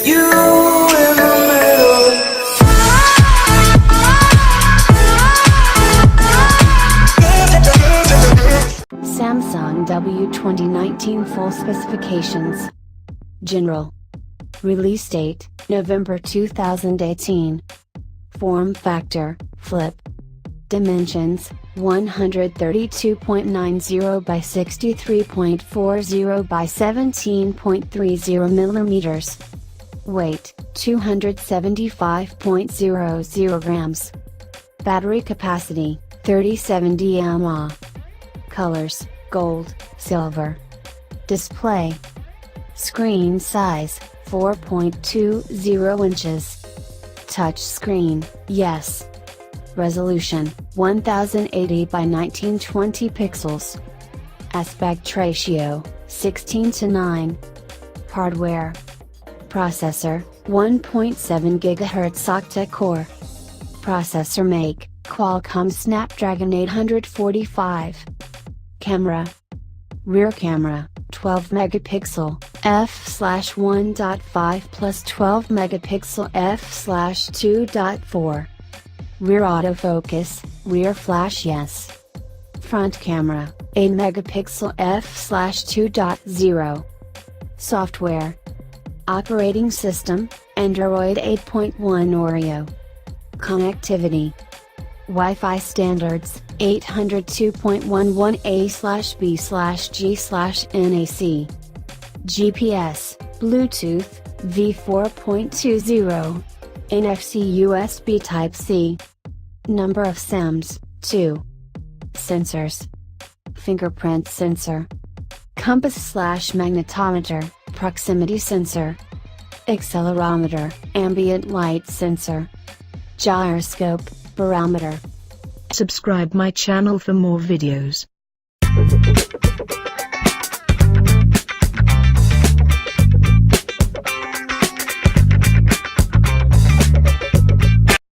you in the middle. Samsung W2019 full specifications. General. Release date, November 2018. Form factor, flip. Dimensions, 132.90 by 63.40 by 17.30 millimeters. Weight, 275.00 grams. Battery capacity, 3070 mAh. Colors, gold, silver. Display. Screen size, 4.20 inches. Touch screen, yes. Resolution, 1080 by 1920 pixels. Aspect ratio, 16:9. Hardware. Processor, 1.7 GHz octa-core. Processor make, Qualcomm Snapdragon 845. Camera. Rear camera, 12 megapixel, f/1.5 plus 12 megapixel f/2.4. Rear autofocus, rear flash yes. Front camera, 8 megapixel f/2.0. Software. Operating system, Android 8.1 Oreo. Connectivity. Wi-Fi standards, 802.11a/b/g/NAC. GPS, Bluetooth, v4.20. NFC USB Type-C. Number of SIMs, 2. Sensors. Fingerprint sensor. Compass/magnetometer, proximity sensor. Accelerometer, ambient light sensor. Gyroscope, barometer. Subscribe my channel for more videos.